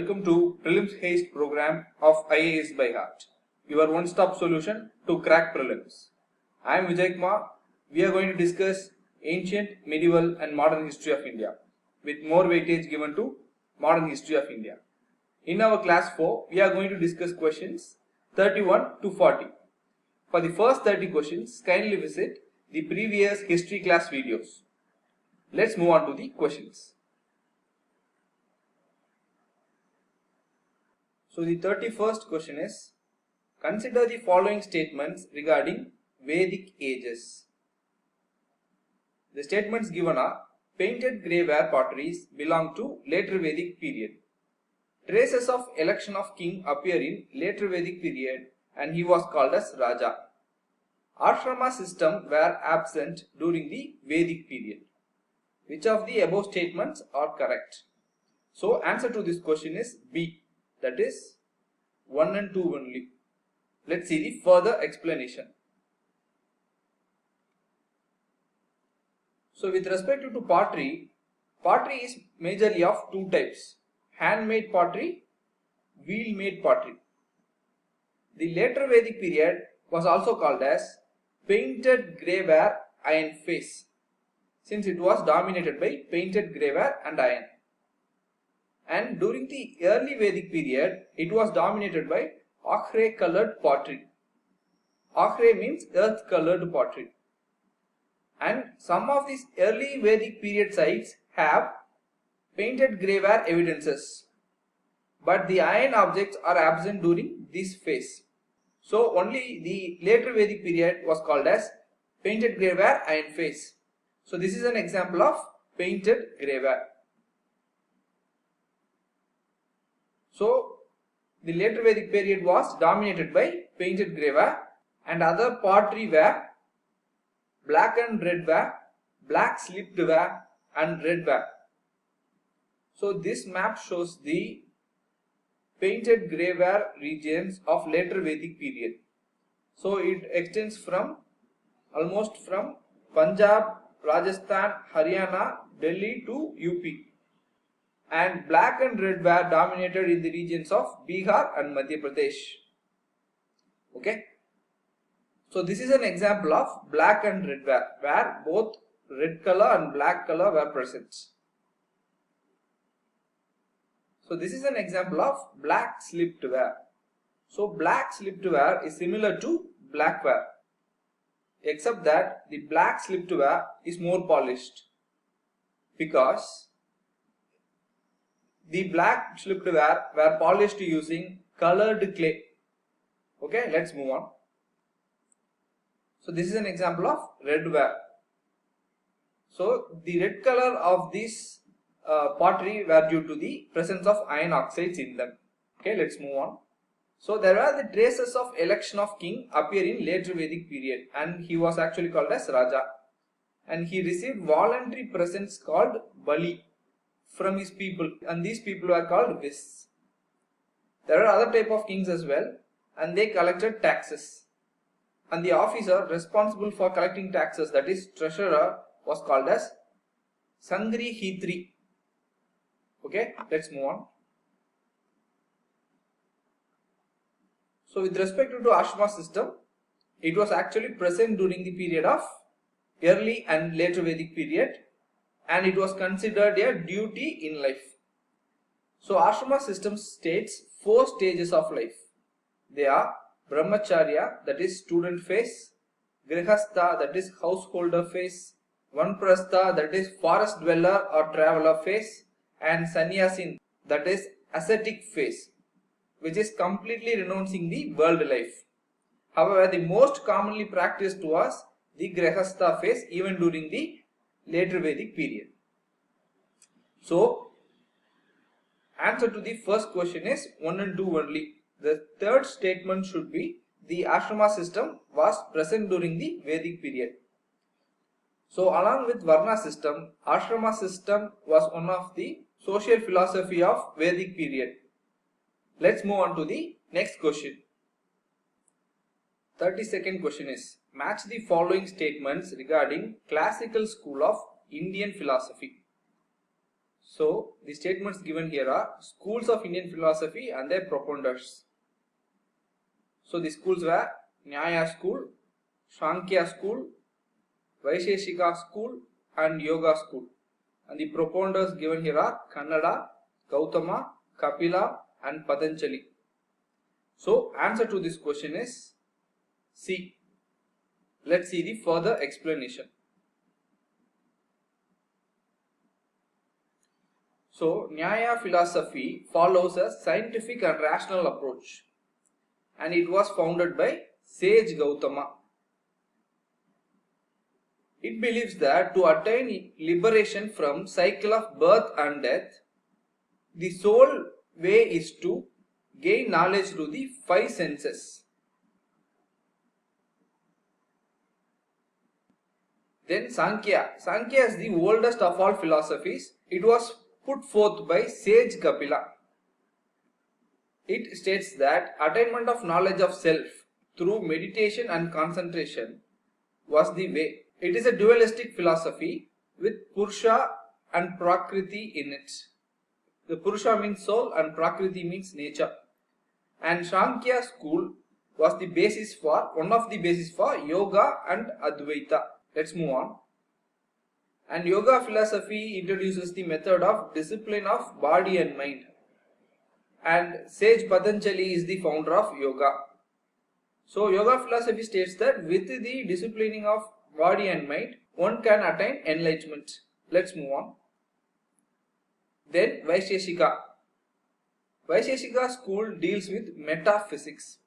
Welcome to Prelims Haste program of IAS by Heart, your one-stop solution to crack prelims. I am Vijay Kumar. We are going to discuss ancient, medieval and modern history of India with more weightage given to modern history of India. In our class 4, we are going to discuss questions 31 to 40. For the first 30 questions, kindly visit the previous history class videos. Let's move on to the questions. So the 31st question is, consider the following statements regarding Vedic ages. The statements given are, painted grey ware potteries belong to later Vedic period. Traces of election of king appear in later Vedic period and he was called as Raja. Ashrama system were absent during the Vedic period. Which of the above statements are correct? So answer to this question is B. That is 1 and 2 only. Let's see the further explanation. So with respect to pottery, pottery is majorly of two types: handmade pottery, wheel-made pottery. The later Vedic period was also called as painted grey ware iron face, since it was dominated by painted grey ware and iron. And during the early Vedic period, it was dominated by ochre colored pottery. Ochre means earth colored pottery. And some of these early Vedic period sites have painted grey ware evidences. But the iron objects are absent during this phase. So only the later Vedic period was called as painted grey ware iron phase. So this is an example of painted grey ware. So the later Vedic period was dominated by painted grey ware, and other pottery were black and red ware, black slipped ware and red ware. So this map shows the painted grey ware regions of later Vedic period. So it extends from almost from Punjab, Rajasthan, Haryana, Delhi to UP. And black and red were dominated in the regions of Bihar and Madhya Pradesh. Okay. So this is an example of black and red ware, where both red color and black color were present. So this is an example of black slipped ware. So black slipped ware is similar to black ware, except that the black slipped ware is more polished, because the black slipped ware were polished using colored clay. Okay, let's move on. So this is an example of red ware. So the red color of this pottery were due to the presence of iron oxides in them. Okay, let's move on. So there are the traces of election of king appear in later Vedic period, and he was actually called as Raja, and he received voluntary presents called Bali from his people, and these people were called Vis. There are other type of kings as well, and they collected taxes, and the officer responsible for collecting taxes, that is treasurer, was called as Sangri Hitri. Okay, let's move on. So with respect to Ashrama system, it was actually present during the period of early and later Vedic period, and it was considered a duty in life. So Ashrama system states 4 stages of life. They are Brahmacharya, that is student phase, Grihastha, that is householder phase, Vanprastha, that is forest dweller or traveler phase, and Sannyasin, that is ascetic phase, which is completely renouncing the world life. However, the most commonly practiced was the Grihastha phase even during the later Vedic period. So answer to the first question is 1 and 2 only. The third statement should be the Ashrama system was present during the Vedic period. So along with Varna system, Ashrama system was one of the social philosophy of Vedic period. Let's move on to the next question. 32nd question is, match the following statements regarding classical school of Indian philosophy. So the statements given here are schools of Indian philosophy and their proponents. So the schools were Nyaya school, Sankhya school, Vaisheshika school and Yoga school. And the proponents given here are Kannada, Gautama, Kapila and Patanjali. So answer to this question is C. Let's see the further explanation. So Nyaya philosophy follows a scientific and rational approach, and it was founded by sage Gautama. It believes that to attain liberation from cycle of birth and death, the sole way is to gain knowledge through the five senses. Then Sankhya. Sankhya is the oldest of all philosophies. It was put forth by sage Kapila. It states that attainment of knowledge of self through meditation and concentration was the way. It is a dualistic philosophy with Purusha and Prakriti in it. The Purusha means soul and Prakriti means nature. And Sankhya school was the basis for, one of the basis for Yoga and Advaita. Let's move on. And Yoga philosophy introduces the method of discipline of body and mind. And sage Patanjali is the founder of Yoga. So Yoga philosophy states that with the disciplining of body and mind, one can attain enlightenment. Let's move on. Then Vaisheshika. Vaisheshika school deals with metaphysics.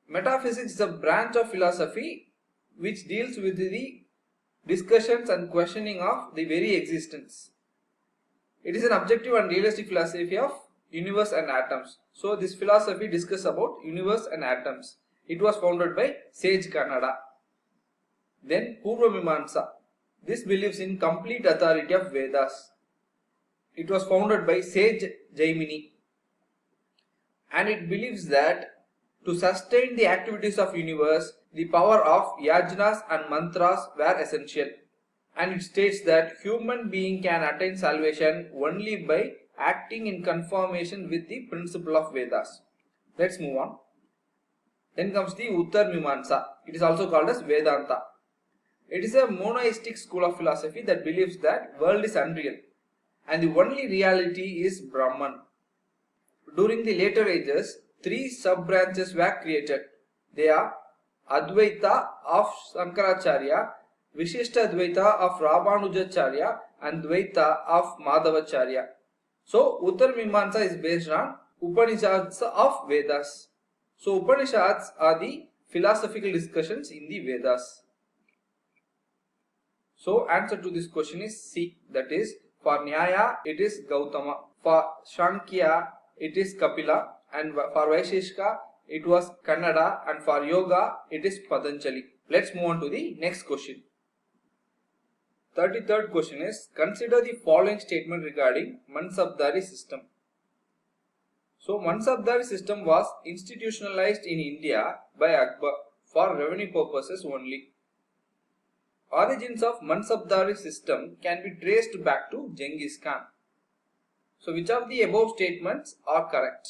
Metaphysics is a branch of philosophy which deals with the discussions and questioning of the very existence. It is an objective and realistic philosophy of universe and atoms. So this philosophy discusses about universe and atoms. It was founded by sage Kannada. Then Purva Mimamsa. This believes in complete authority of Vedas. It was founded by sage Jaimini. And it believes that to sustain the activities of universe, the power of yajnas and mantras were essential. And it states that human being can attain salvation only by acting in conformation with the principle of Vedas. Let's move on. Then comes the Uttar Mimamsa. It is also called as Vedanta. It is a monoistic school of philosophy that believes that world is unreal and the only reality is Brahman. During the later ages, three sub-branches were created. They are Advaita of Shankaracharya, Vishishta Advaita of Ramanujacharya and Dvaita of Madhavacharya. So Uttar Mimamsa is based on Upanishads of Vedas. So Upanishads are the philosophical discussions in the Vedas. So answer to this question is C. That is, for Nyaya it is Gautama, for Sankhya it is Kapila, and for Vaisheshika it was Kannada, and for Yoga it is Patanjali. Let's move on to the next question. 33rd question is, consider the following statement regarding Mansabdari system. So Mansabdari system was institutionalized in India by Akbar for revenue purposes only. Origins of Mansabdari system can be traced back to Genghis Khan. So which of the above statements are correct?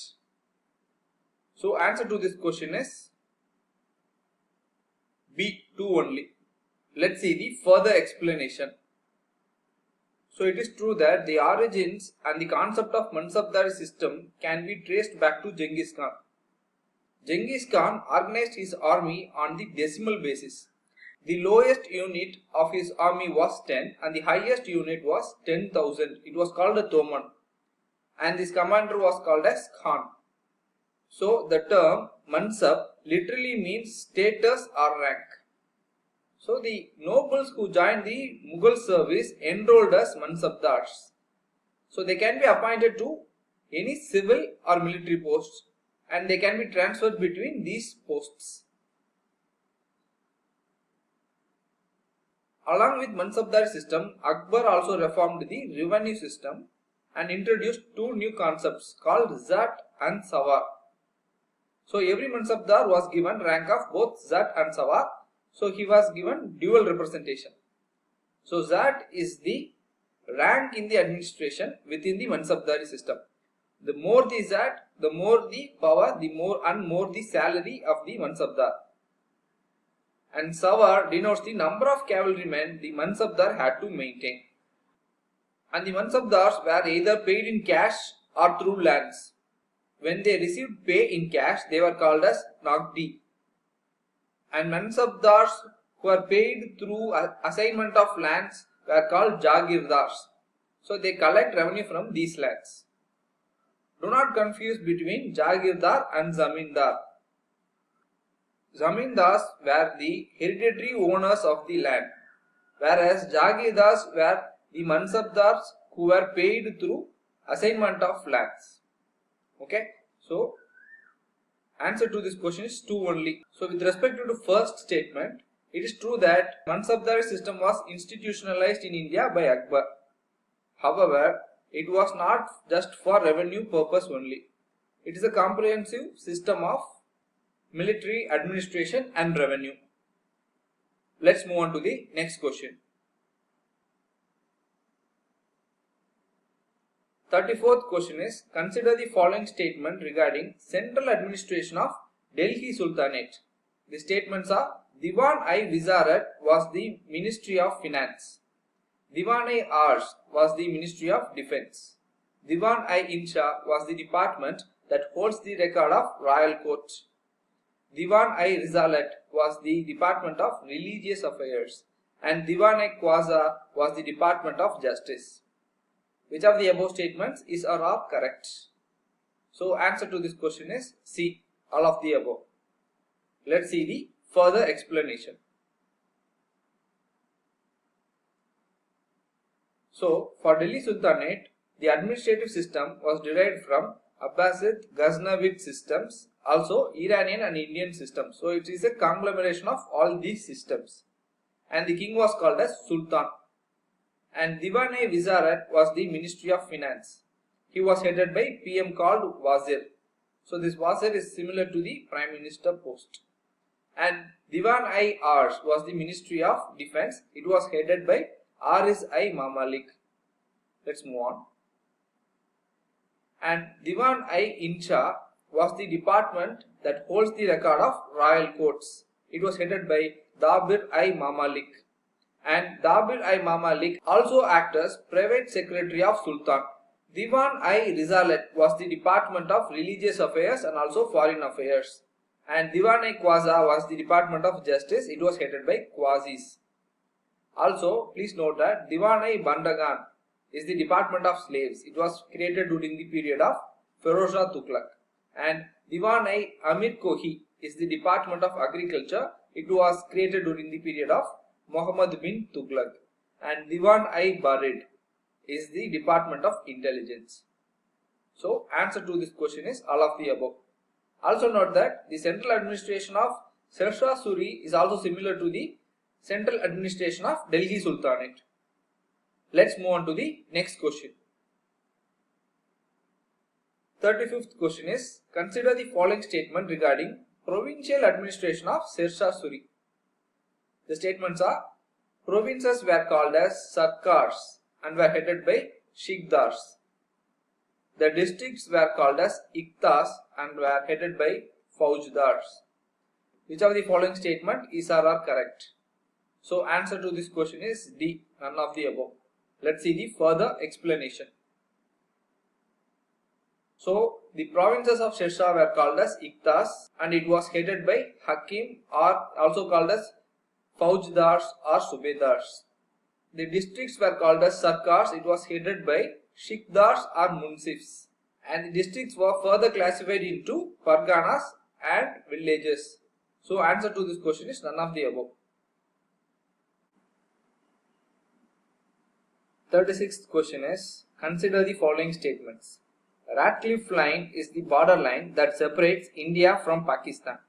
So answer to this question is B, 2 only. Let's see the further explanation. So it is true that the origins and the concept of Mansabdari system can be traced back to Genghis Khan. Genghis Khan organized his army on the decimal basis. The lowest unit of his army was 10 and the highest unit was 10,000. It was called a Toman, and this commander was called as Khan. So the term Mansab literally means status or rank. So the nobles who joined the Mughal service enrolled as Mansabdars. So they can be appointed to any civil or military posts and they can be transferred between these posts. Along with Mansabdari system, Akbar also reformed the revenue system and introduced two new concepts called Zat and Sawar. So every Mansabdar was given rank of both Zat and Sawar. So he was given dual representation. So Zat is the rank in the administration within the Mansabdari system. The more the zat, the more the power, the more the salary of the Mansabdar. And Sawar denotes the number of cavalrymen the Mansabdar had to maintain. And the Mansabdars were either paid in cash or through lands. When they received pay in cash, they were called as Nagdi. And Mansabdars who were paid through assignment of lands were called Jagirdars. So they collect revenue from these lands. Do not confuse between Jagirdar and Zamindar. Zamindars were the hereditary owners of the land, whereas Jagirdars were the Mansabdars who were paid through assignment of lands. Okay, so answer to this question is 2 only. So with respect to the first statement, it is true that Mansabdari system was institutionalized in India by Akbar. However, it was not just for revenue purpose only. It is a comprehensive system of military administration and revenue. Let's move on to the next question. 34th question is, consider the following statement regarding central administration of Delhi Sultanate. The statements are: Diwan-i-Wizarat was the Ministry of Finance. Diwan-i-Arsh was the Ministry of Defence. Diwan-i-Insha was the department that holds the record of royal court. Diwan-i-Risalat was the department of religious affairs. And Diwan-i-Qaza was the department of justice. Which of the above statements is or are correct? So answer to this question is C, all of the above. Let's see the further explanation. So for Delhi Sultanate, the administrative system was derived from Abbasid, Ghaznavid systems, also Iranian and Indian systems. So it is a conglomeration of all these systems. And the king was called as Sultan. And Diwan-i-Wizarat was the Ministry of Finance. He was headed by PM called Wazir. So this Wazir is similar to the Prime Minister post. And Diwan-i-Arsh was the Ministry of Defence. It was headed by Aris-i-Mamalik. Let's move on. And Diwan-i-Insha was the department that holds the record of royal courts. It was headed by Dabir-i-Mamalik. And Dabir-i-Mamalik also acted as private secretary of Sultan. Diwan-i-Risalat was the department of religious affairs and also foreign affairs. And Diwan-i-Qaza was the department of justice. It was headed by Qazis. Also, please note that Diwan-i-Bandagan is the department of slaves. It was created during the period of Feroz Shah Tughlaq. And Diwan-i-Amir Kohi is the department of agriculture. It was created during the period of Muhammad bin Tughlaq. And Diwan-i-Barid is the department of intelligence. So answer to this question is all of the above. Also note that the central administration of Sher-Shah Suri is also similar to the central administration of Delhi Sultanate. Let's move on to the next question. 35th question is, consider the following statement regarding provincial administration of Sher-Shah Suri. The statements are: provinces were called as Sarkars and were headed by Shikdars. The districts were called as Iktas and were headed by Faujdars. Which of the following statement is or are correct? So answer to this question is D, none of the above. Let's see the further explanation. So the provinces of Sher-Shah were called as Iktas and it was headed by Hakim, or also called as Faujdars or Subedars. The districts were called as Sarkars. It was headed by Shikdars or Munsifs. And the districts were further classified into Parganas and villages. So answer to this question is none of the above. 36th question is, consider the following statements. Ratcliffe Line is the border line that separates India from Pakistan.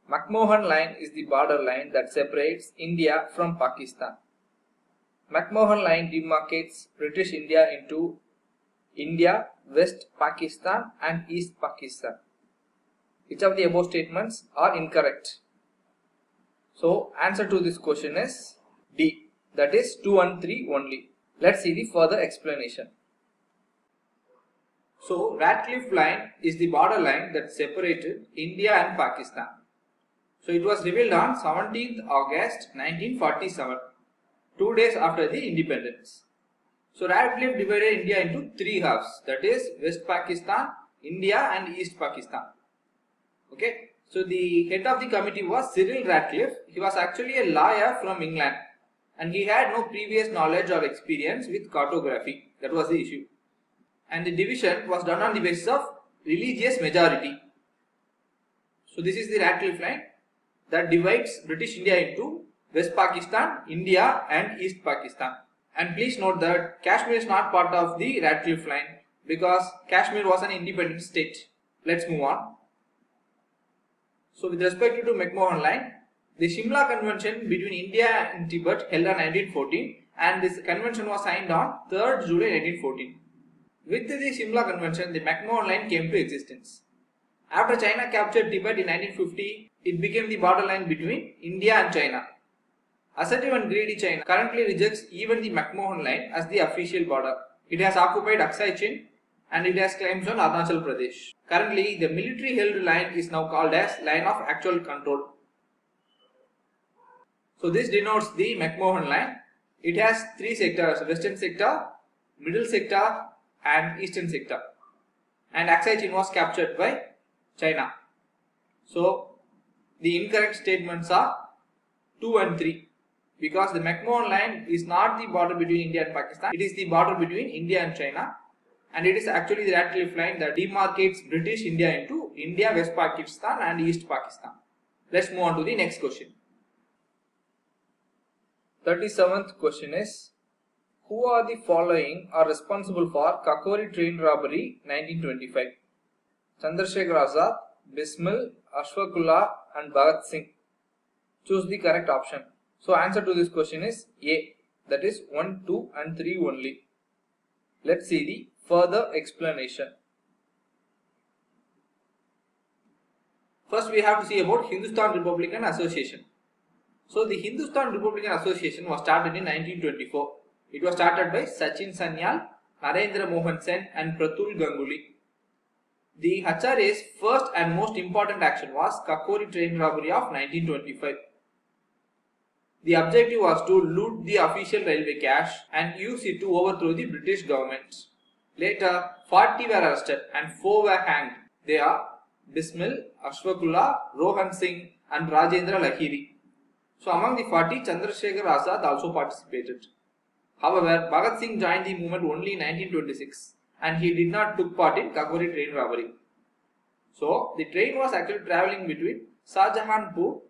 McMahon Line is the border line that separates India from Pakistan. McMahon Line demarcates British India into India, West Pakistan and East Pakistan. Which of the above statements are incorrect? So answer to this question is D, that is 2 and 3 only. Let's see the further explanation. So, Radcliffe Line is the border line that separated India and Pakistan. So, it was revealed on 17th August 1947, 2 days after the independence. So, Radcliffe divided India into three halves, that is West Pakistan, India and East Pakistan. Okay. So, the head of the committee was Cyril Radcliffe. He was actually a lawyer from England and he had no previous knowledge or experience with cartography. That was the issue. And the division was done on the basis of religious majority. So, this is the Radcliffe line that divides British India into West Pakistan, India and East Pakistan. And please note that Kashmir is not part of the Radcliffe line because Kashmir was an independent state. Let's move on. So, with respect to McMahon line, the Shimla Convention between India and Tibet held on 1914 and this convention was signed on 3rd July 1914. With the Shimla Convention, the McMahon line came to existence. After China captured Tibet in 1950, it became the borderline between India and China. Assertive and greedy China currently rejects even the McMahon line as the official border. It has occupied Aksai Chin and it has claims on Arunachal Pradesh. Currently, the military held line is now called as line of actual control. So, this denotes the McMahon line. It has three sectors: western sector, middle sector and eastern sector. And Aksai Chin was captured by China. So, the incorrect statements are 2 and 3 because the McMahon line is not the border between India and Pakistan. It is the border between India and China. And it is actually the Radcliffe line that demarcates British India into India, West Pakistan and East Pakistan. Let's move on to the next question. 37th question is, who are the following are responsible for Kakori train robbery 1925? Chandrasekhar Azad, Bismil, Ashfaqullah and Bhagat Singh. Choose the correct option. So, answer to this question is A, that is 1, 2 and 3 only. Let's see the further explanation. First, we have to see about Hindustan Republican Association. So, the Hindustan Republican Association was started in 1924. It was started by Sachin Sanyal, Narendra Mohan Sen and Pratul Ganguly. The HRA's first and most important action was Kakori train robbery of 1925. The objective was to loot the official railway cash and use it to overthrow the British government. Later, 40 were arrested and 4 were hanged. They are Bismil, Ashfaqullah, Rohan Singh and Rajendra Lahiri. So, among the 40, Chandrasekhar Azad also participated. However, Bhagat Singh joined the movement only in 1926 and he did not take part in Kakori train robbery. So, the train was actually travelling between Shahjahanpur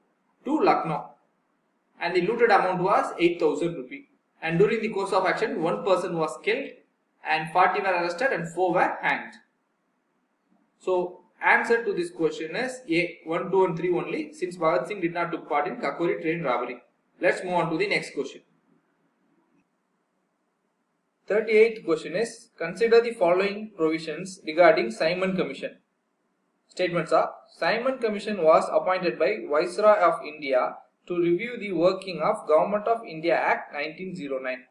to Lucknow and the looted amount was 8,000 rupees. And during the course of action, 1 person was killed and 40 were arrested and 4 were hanged. So, answer to this question is A, 1, 2 and 3 only since Bhagat Singh did not take part in Kakori train robbery. Let's move on to the next question. 38th question is, consider the following provisions regarding Simon Commission. Statements are, Simon Commission was appointed by Viceroy of India to review the working of Government of India Act 1909.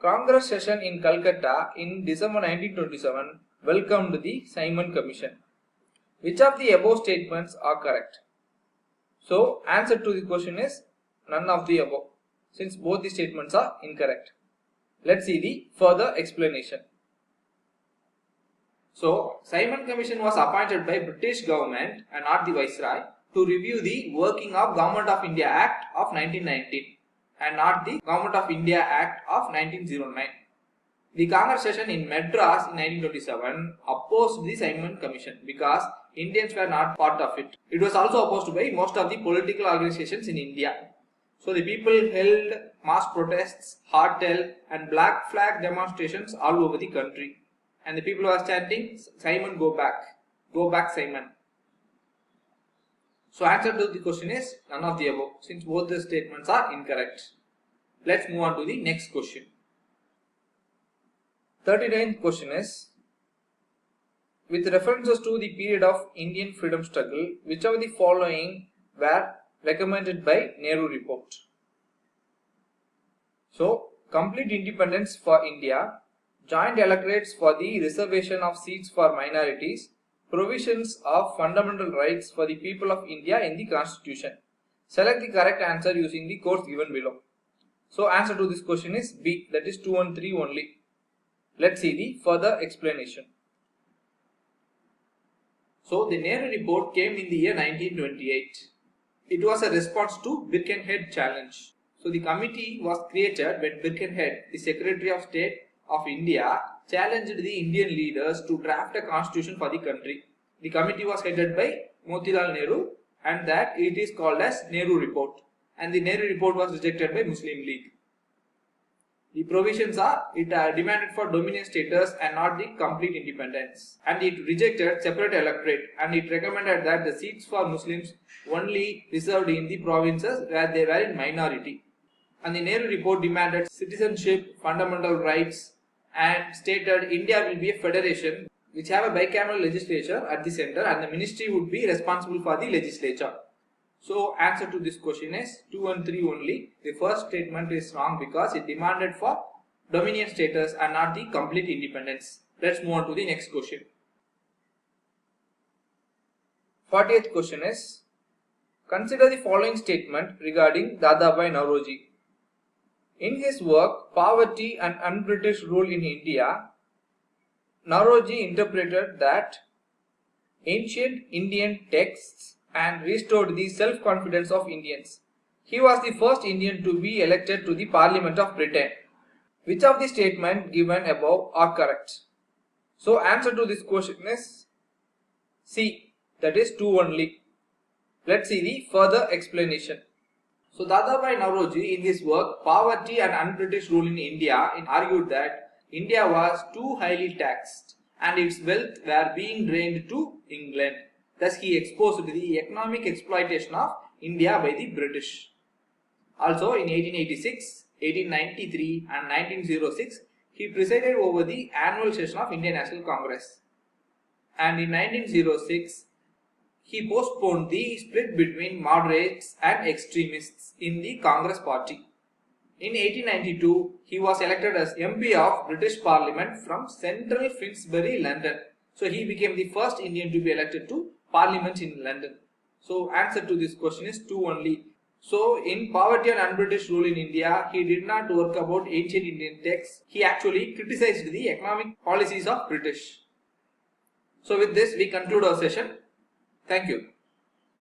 Congress session in Calcutta in December 1927 welcomed the Simon Commission. Which of the above statements are correct? So, answer to the question is none of the above since both the statements are incorrect. Let's see the further explanation. So, Simon Commission was appointed by British government and not the Viceroy to review the working of Government of India Act of 1919 and not the Government of India Act of 1909. The Congress session in Madras in 1927 opposed the Simon Commission because Indians were not part of it. It was also opposed by most of the political organizations in India. So, the people held mass protests, hardtail and black flag demonstrations all over the country. And the people were chanting, Simon go back Simon. So, answer to the question is none of the above since both the statements are incorrect. Let's move on to the next question. 39th question is, with references to the period of Indian freedom struggle, which of the following were recommended by Nehru report? So, complete independence for India, joint electorates for the reservation of seats for minorities, provisions of fundamental rights for the people of India in the Constitution. Select the correct answer using the codes given below. So answer to this question is B, that is 2 and 3 only. Let's see the further explanation. So the Nehru report came in the year 1928. It was a response to Birkenhead challenge. So the committee was created when Birkenhead, the Secretary of State of India, challenged the Indian leaders to draft a constitution for the country. The committee was headed by Motilal Nehru, and that it is called as Nehru report. And the Nehru report was rejected by Muslim League. The provisions are, it demanded for dominion status and not the complete independence. And it rejected separate electorate, and it recommended that the seats for Muslims only reserved in the provinces where they were in minority. And the Nehru report demanded citizenship, fundamental rights, and stated India will be a federation which have a bicameral legislature at the center, and the ministry would be responsible for the legislature. So answer to this question is 2 and 3 only. The first statement is wrong because it demanded for dominion status and not the complete independence. Let's move on to the next question. 40th question is, consider the following statement regarding Dadabhai Naoroji. In his work Poverty and Un-British Rule in India, Naoroji interpreted that ancient Indian texts and restored the self-confidence of Indians. He was the first Indian to be elected to the Parliament of Britain. Which of the statements given above are correct? So answer to this question is C, that is 2 only. Let's see the further explanation. So Dadabhai Naoroji in his work Poverty and Un-British Rule in India argued that India was too highly taxed and its wealth were being drained to England. Thus he exposed the economic exploitation of India by the British. Also in 1886, 1893 and 1906 he presided over the annual session of Indian National Congress. And in 1906 he postponed the split between moderates and extremists in the Congress party. In 1892 he was elected as MP of British Parliament from Central Finsbury, London. So he became the first Indian to be elected to Parliament in London. So answer to this question is 2 only. So in Poverty and Un-British Rule in India, he did not work about ancient Indian texts. He actually criticized the economic policies of British. So with this we conclude our session. Thank you.